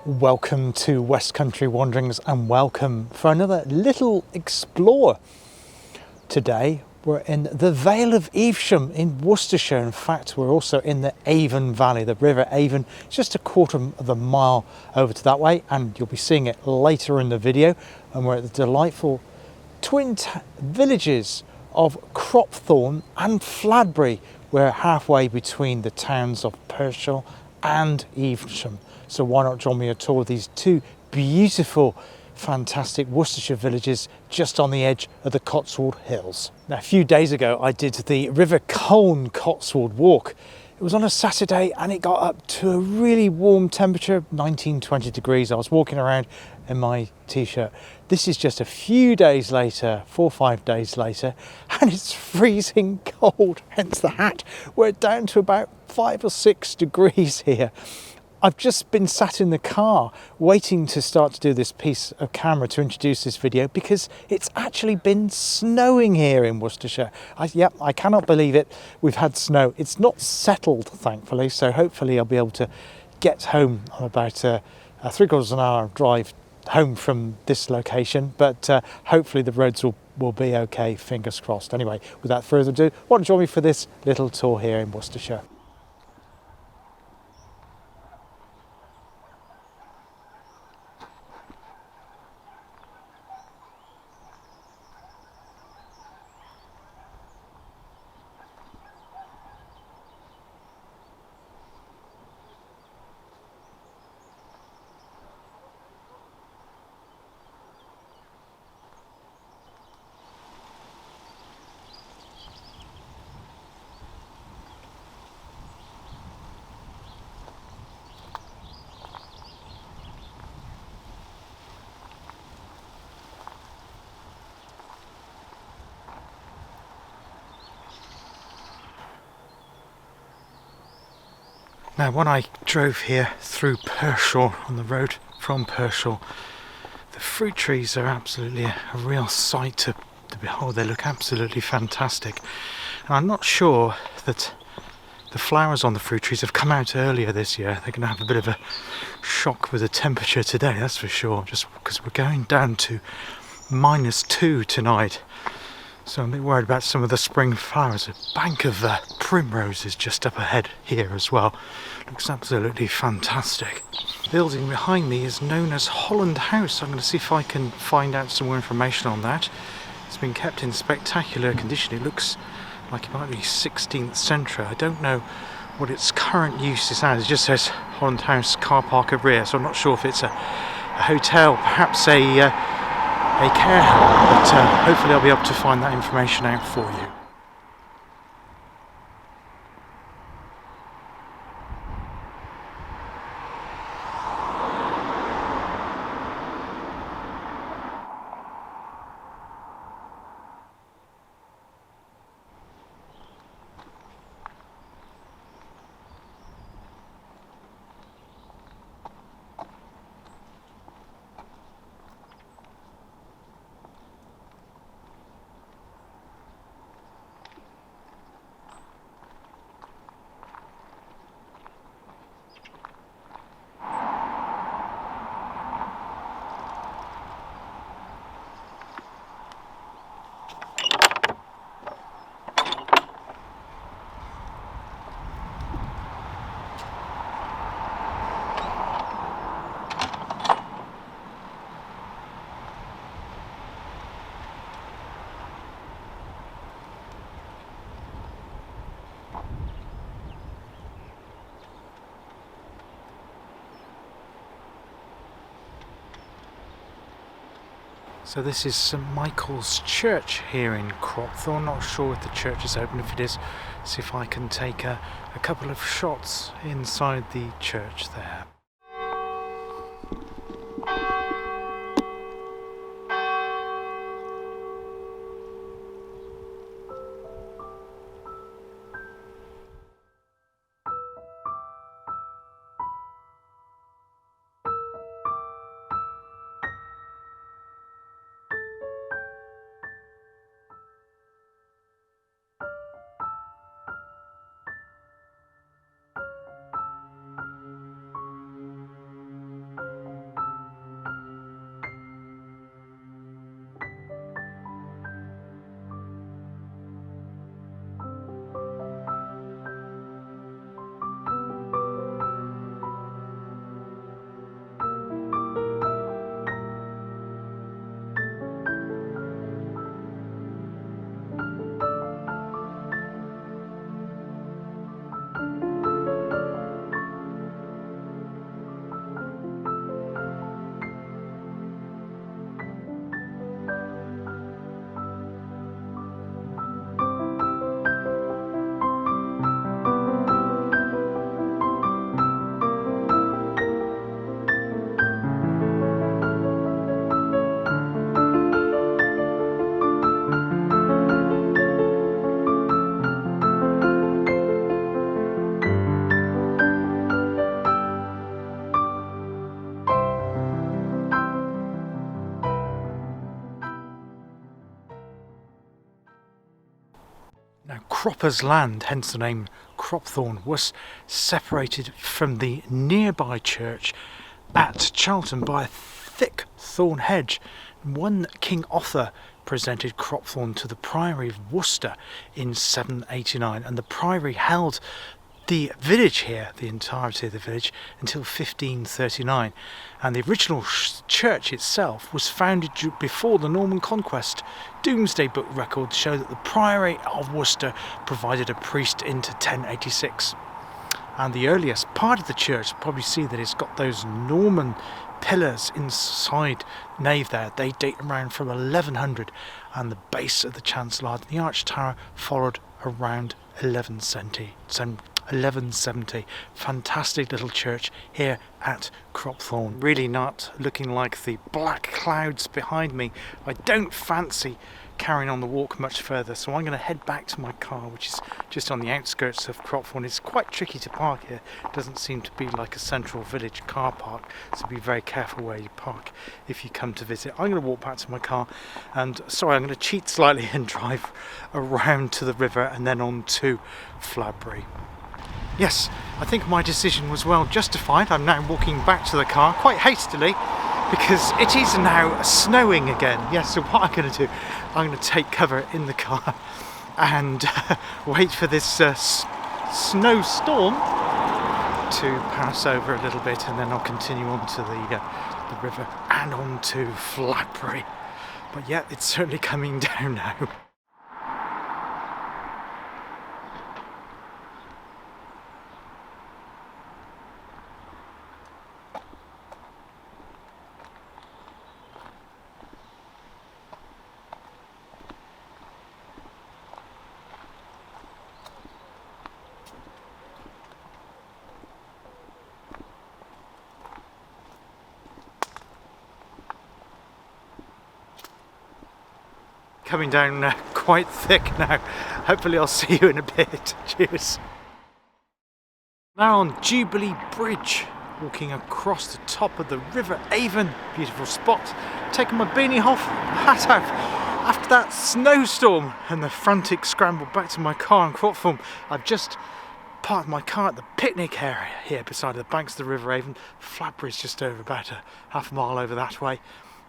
Welcome to West Country Wanderings and welcome for another little explore. Today we're in the Vale of Evesham in Worcestershire. In fact, we're also in the Avon Valley, the River Avon. It's just a quarter of a mile over to that way and you'll be seeing it later in the video. And we're at the delightful twin villages of Cropthorne and Fladbury. We're halfway between the towns of Pershall and Evesham. So why not join me a tour of these two beautiful, fantastic Worcestershire villages just on the edge of the Cotswold Hills. Now, a few days ago, I did the River Colne Cotswold Walk. It was on a Saturday and it got up to a really warm temperature, 19-20 degrees. I was walking around in my t-shirt. This is just a few days later, 4 or 5 days later, and it's freezing cold, hence the hat. We're down to about 5 or 6 degrees here. I've just been sat in the car waiting to start to do this piece of camera to introduce this video because it's actually been snowing here in Worcestershire. I cannot believe it. We've had snow. It's not settled, thankfully, so hopefully I'll be able to get home on about a 3/4 hour drive home from this location, but hopefully the roads will be okay, fingers crossed. Anyway, without further ado, why don't you join me for this little tour here in Worcestershire. Now, when I drove here through Pershall, on the road from Pershall, the fruit trees are absolutely a real sight to behold. They look absolutely fantastic. And I'm not sure that the flowers on the fruit trees have come out earlier this year. They're going to have a bit of a shock with the temperature today, that's for sure, just because we're going down to -2 tonight. So I'm a bit worried about some of the spring flowers. A bank of primroses just up ahead here as well. Looks absolutely fantastic. The building behind me is known as Holland House. I'm going to see if I can find out some more information on that. It's been kept in spectacular condition. It looks like it might be 16th century. I don't know what its current use is as. It just says Holland House car park at rear, so I'm not sure if it's a hotel, perhaps a care home, but hopefully I'll be able to find that information out for you. So this is St Michael's Church here in Cropthorne. Not sure if the church is open. If it is, see if I can take a couple of shots inside the church there. Now, Cropper's Land, hence the name Cropthorne, was separated from the nearby church at Charlton by a thick thorn hedge. One King Offa presented Cropthorne to the Priory of Worcester in 789, and the Priory held the village here, the entirety of the village, until 1539. And the original church itself was founded before the Norman conquest. Domesday Book records show that the Priory of Worcester provided a priest into 1086. And the earliest part of the church, probably see that it's got those Norman pillars inside nave there. They date around from 1100, and the base of the chancel and the arch tower followed around 1170. Fantastic little church here at Cropthorne. Really not looking like the black clouds behind me. I don't fancy carrying on the walk much further, so I'm going to head back to my car, which is just on the outskirts of Cropthorne. It's quite tricky to park here. It doesn't seem to be like a central village car park, so be very careful where you park if you come to visit. I'm going to walk back to my car, and sorry, I'm going to cheat slightly and drive around to the river and then on to Fladbury. Yes, I think my decision was well justified. I'm now walking back to the car quite hastily because it is now snowing again. Yes, so what I'm going to do, I'm going to take cover in the car and wait for this snowstorm to pass over a little bit, and then I'll continue on to the river and on to Fladbury. But yeah, it's certainly coming down now. Coming down quite thick now. Hopefully I'll see you in a bit. Cheers. Now on Jubilee Bridge, walking across the top of the River Avon. Beautiful spot. Taking my beanie off, hat off. After that snowstorm and the frantic scramble back to my car in Cropthorne, I've just parked my car at the picnic area here beside the banks of the River Avon. Fladbury's just over about a half a mile over that way.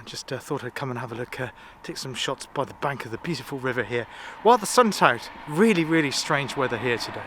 I just thought I'd come and have a look, take some shots by the bank of the beautiful river here while the sun's out. Really, really strange weather here today.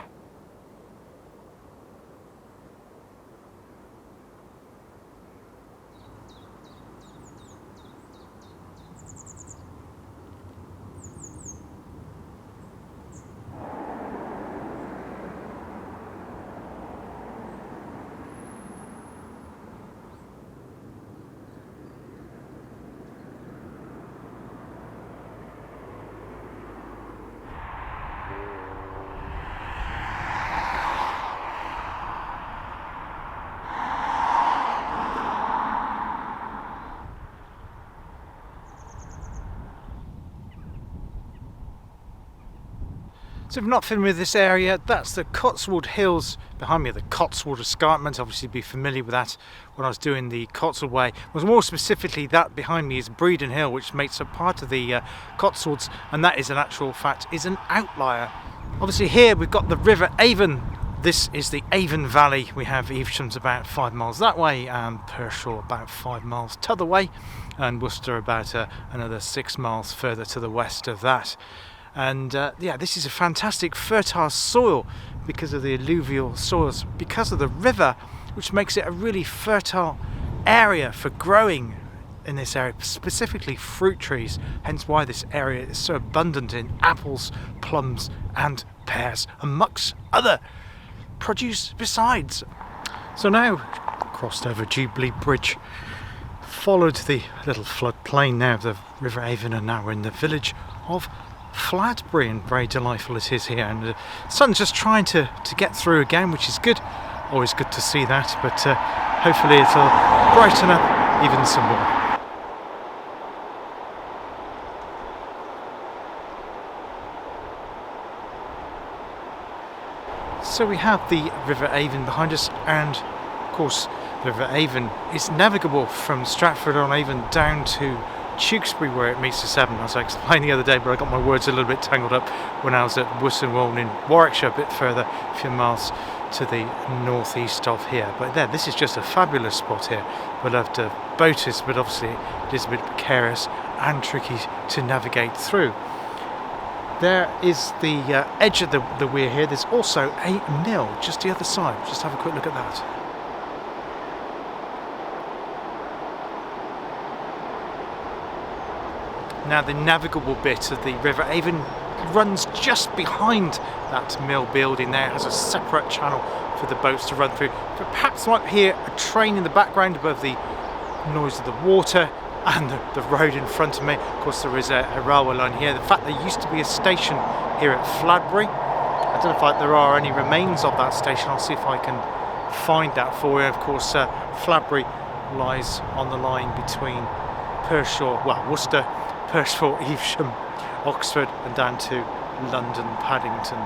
So if you're not familiar with this area, that's the Cotswold Hills behind me, the Cotswold Escarpment. Obviously be familiar with that when I was doing the Cotswold Way. Was more specifically that behind me is Breedon Hill, which makes up part of the Cotswolds, and that is an actual fact, is an outlier. Obviously here we've got the River Avon. This is the Avon Valley. We have Evesham's about 5 miles that way, and Pershore about 5 miles t'other way, and Worcester about another 6 miles further to the west of that. And yeah, this is a fantastic fertile soil because of the alluvial soils, because of the river, which makes it a really fertile area for growing in this area, specifically fruit trees, hence why this area is so abundant in apples, plums and pears, amongst other produce besides. So now, crossed over Jubilee Bridge, followed the little floodplain now of the River Avon, and now we're in the village of Fladbury, and very delightful it is here, and the sun's just trying to get through again, which is good. Always good to see that, but hopefully it'll brighten up even some more. So we have the River Avon behind us, and of course the River Avon is navigable from Stratford-on-Avon down to Tewkesbury where it meets the Severn, as I explained the other day, but I got my words a little bit tangled up when I was at Worcestershire in Warwickshire, a bit further, a few miles to the northeast of here. But there, this is just a fabulous spot here. Beloved of boaters, but obviously it is a bit precarious and tricky to navigate through. There is the edge of the weir here. There's also a mill just the other side. Just have a quick look at that. Now the navigable bit of the River Avon runs just behind that mill building there. It has a separate channel for the boats to run through. But perhaps you might hear a train in the background above the noise of the water and the road in front of me. Of course there is a railway line here. In fact, there used to be a station here at Fladbury. I don't know if there are any remains of that station. I'll see if I can find that for you. Of course, Fladbury lies on the line between Worcester, Pershore, Evesham, Oxford and down to London, Paddington.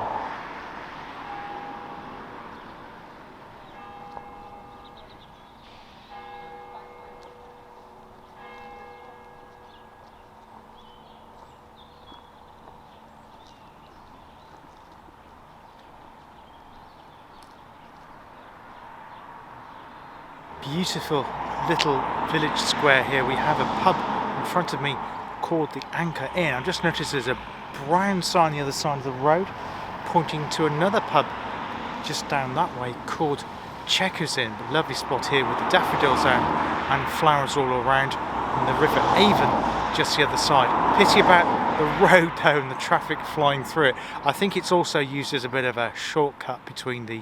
Beautiful little village square here. We have a pub in front of me called the Anchor Inn. I've just noticed there's a brown sign on the other side of the road pointing to another pub just down that way called Checkers Inn. A lovely spot here with the daffodils out and flowers all around, and the River Avon just the other side. Pity about the road though and the traffic flying through it. I think it's also used as a bit of a shortcut between the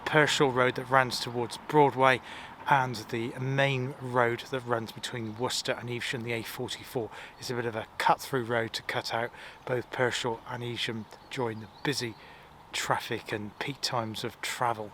Pershore road that runs towards Broadway and the main road that runs between Worcester and Evesham. The A44 is a bit of a cut-through road to cut out both Pershore and Evesham during the busy traffic and peak times of travel.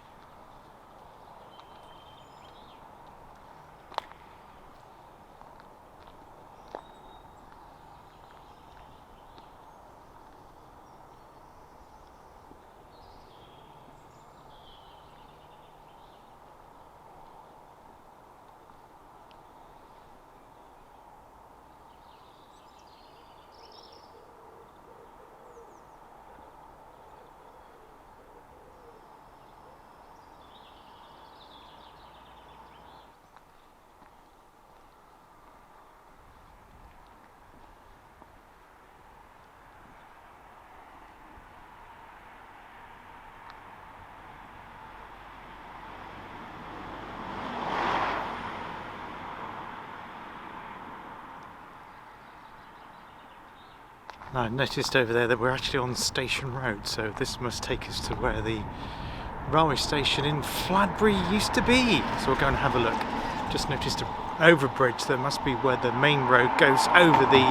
Now, I noticed over there that we're actually on Station Road, so this must take us to where the railway station in Fladbury used to be. So we'll go and have a look. Just noticed an overbridge. That must be where the main road goes over the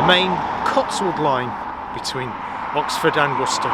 main Cotswold line between Oxford and Worcester.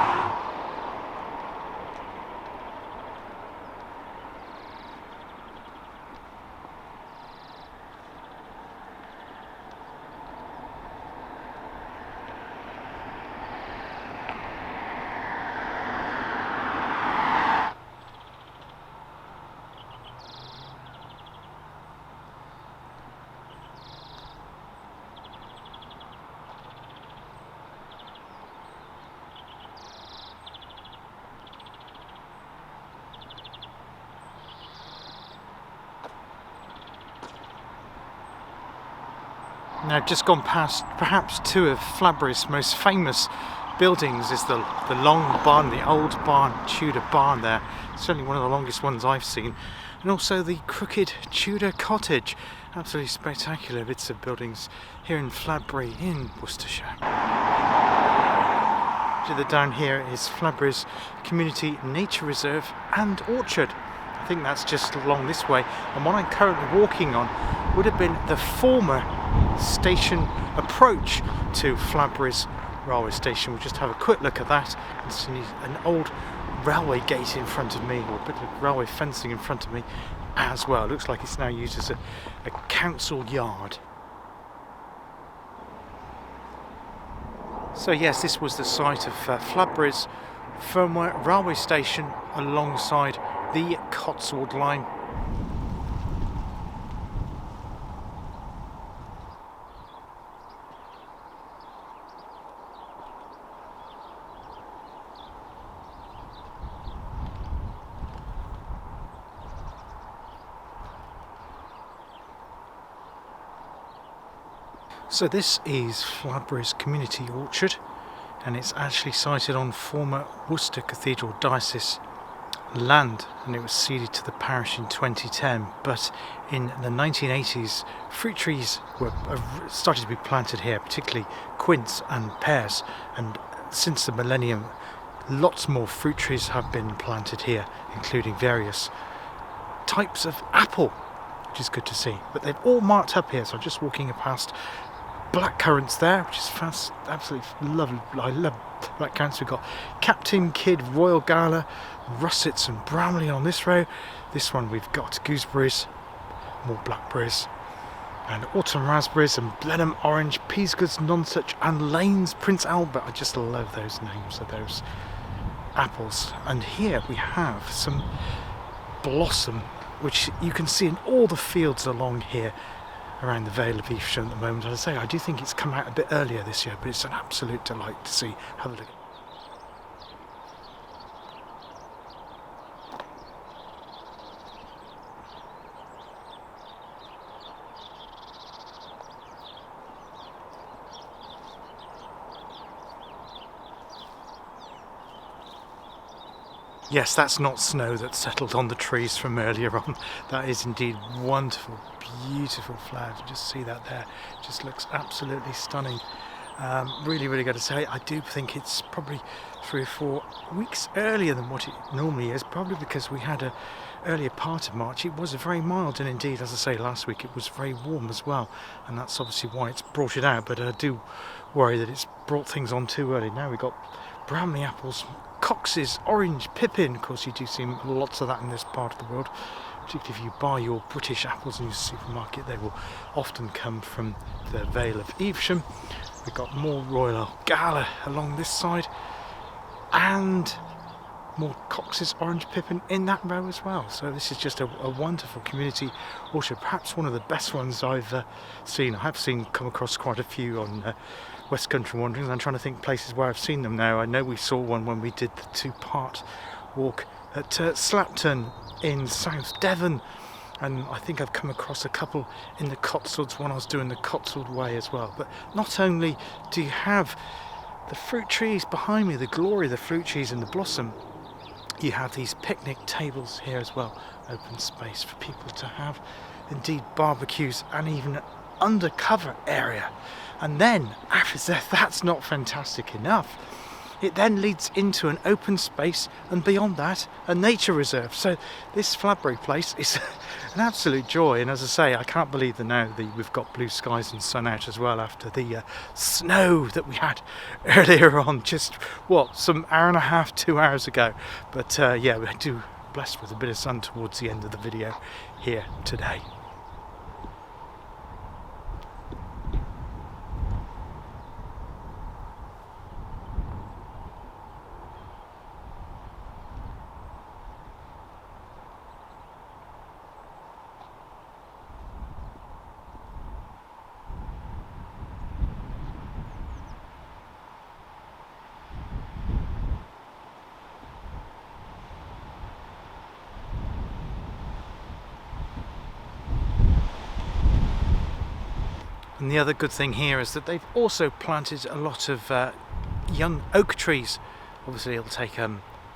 Now, just gone past perhaps two of Fladbury's most famous buildings is the long barn, the old barn, Tudor barn there. Certainly one of the longest ones I've seen. And also the crooked Tudor cottage. Absolutely spectacular bits of buildings here in Fladbury in Worcestershire. Down here is Fladbury's Community Nature Reserve and Orchard. I think that's just along this way, and what I'm currently walking on would have been the former station approach to Fladbury's railway station. We'll just have a quick look at that and see an old railway gate in front of me, or a bit of railway fencing in front of me as well. It looks like it's now used as a council yard. So yes, this was the site of Fladbury's former railway station alongside the Cotswold line. So this is Fladbury's community orchard, and it's actually sited on former Worcester Cathedral Diocese land, and it was ceded to the parish in 2010. But in the 1980s, fruit trees were started to be planted here, particularly quince and pears, and since the millennium lots more fruit trees have been planted here, including various types of apple, which is good to see. But they've all marked up here, so I'm just walking past black currants there, which is fast, absolutely lovely. I love black currants. We've got Captain Kidd, Royal Gala, russets and Bramley on this row. This one we've got gooseberries, more blackberries, and autumn raspberries and Blenheim orange, Peasgood's nonsuch, and Lane's Prince Albert. I just love those names of those apples. And here we have some blossom, which you can see in all the fields along here around the Vale of Evesham at the moment. As I say, I do think it's come out a bit earlier this year, but it's an absolute delight to see. Have a look. Yes, that's not snow that settled on the trees from earlier on. That is indeed wonderful, beautiful flowers. You just see that there. It just looks absolutely stunning. Really got to say, I do think it's probably 3 or 4 weeks earlier than what it normally is, probably because we had a earlier part of March. It was very mild, and indeed, as I say, last week it was very warm as well, and that's obviously why it's brought it out. But I do worry that it's brought things on too early. Now we've got Bramley apples, Cox's, orange, pippin. Of course, you do see lots of that in this part of the world, particularly if you buy your British apples in your supermarket. They will often come from the Vale of Evesham. We've got more Royal Gala along this side, and more Cox's orange pippin in that row as well. So this is just a wonderful community orchard, perhaps one of the best ones I've seen. I have come across quite a few on West Country Wanderings. I'm trying to think places where I've seen them now. I know we saw one when we did the 2-part walk at Slapton in South Devon, and I think I've come across a couple in the Cotswolds when I was doing the Cotswold Way as well. But not only do you have the fruit trees behind me, the glory of the fruit trees and the blossom, you have these picnic tables here as well, open space for people to have indeed barbecues, and even an undercover area. And then after that's not fantastic enough, it then leads into an open space, and beyond that a nature reserve. So this Fladbury place is an absolute joy. And as I say, I can't believe that we've got blue skies and sun out as well after the snow that we had earlier on, just some hour and a half, 2 hours ago. But yeah, we do blessed with a bit of sun towards the end of the video here today. And the other good thing here is that they've also planted a lot of young oak trees. Obviously it'll take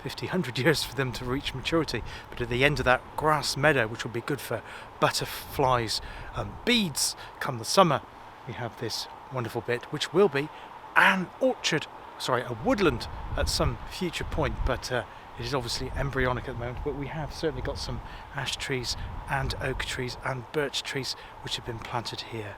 50, 100 years for them to reach maturity, but at the end of that grass meadow, which will be good for butterflies and bees come the summer, we have this wonderful bit which will be an orchard, a woodland at some future point, but it is obviously embryonic at the moment. But we have certainly got some ash trees and oak trees and birch trees which have been planted here.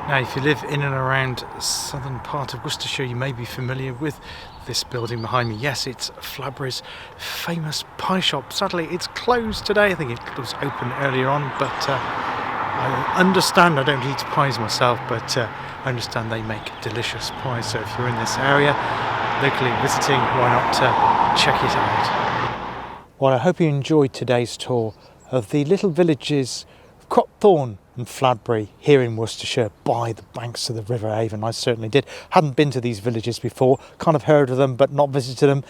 Now, if you live in and around the southern part of Worcestershire, you may be familiar with this building behind me. Yes, it's Fladbury's famous pie shop. Sadly, it's closed today. I think it was open earlier on, but I understand, I don't eat pies myself, but I understand they make delicious pies. So if you're in this area, locally visiting, why not check it out? Well, I hope you enjoyed today's tour of the little villages of Cropthorne and Fladbury here in Worcestershire by the banks of the River Avon. I certainly did. Hadn't been to these villages before, kind of heard of them but not visited them.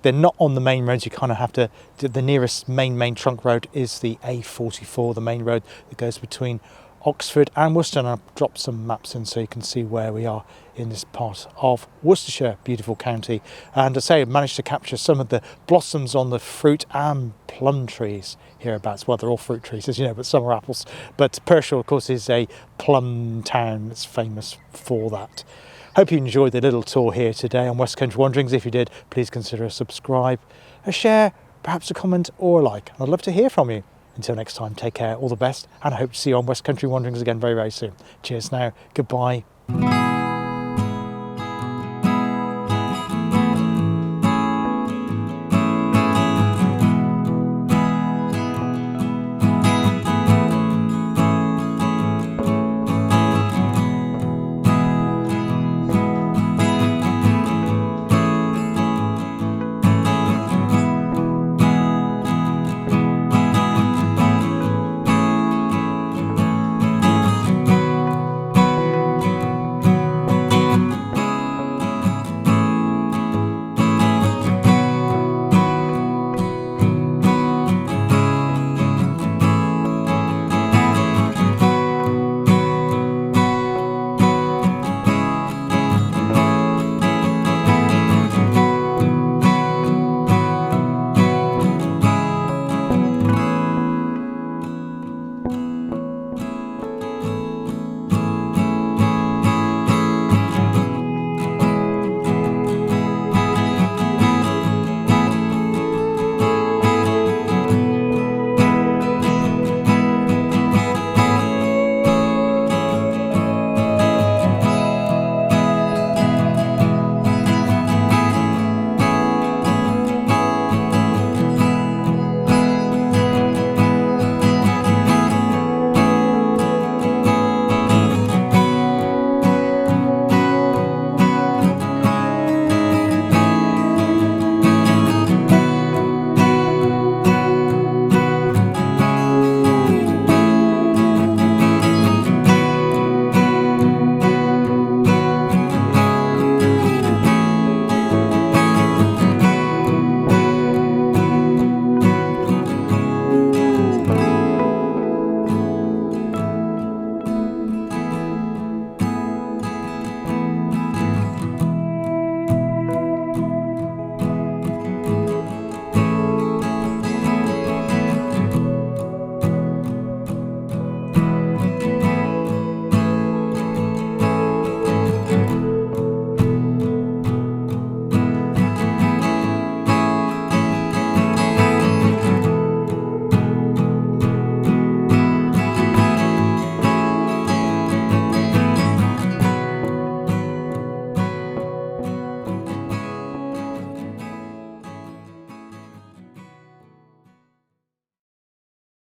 They're not on the main roads, you kind of have to, the nearest main trunk road is the A44, the main road that goes between Oxford and Worcester, and I've dropped some maps in so you can see where we are in this part of Worcestershire, beautiful county. And I say I've managed to capture some of the blossoms on the fruit and plum trees hereabouts. Well, they're all fruit trees, as you know, but some are apples. But Pershore, of course, is a plum town that's famous for that. Hope you enjoyed the little tour here today on West Country Wanderings. If you did, please consider a subscribe, a share, perhaps a comment or a like. I'd love to hear from you. Until next time, take care, all the best, and I hope to see you on West Country Wanderings again very, very soon. Cheers now, goodbye.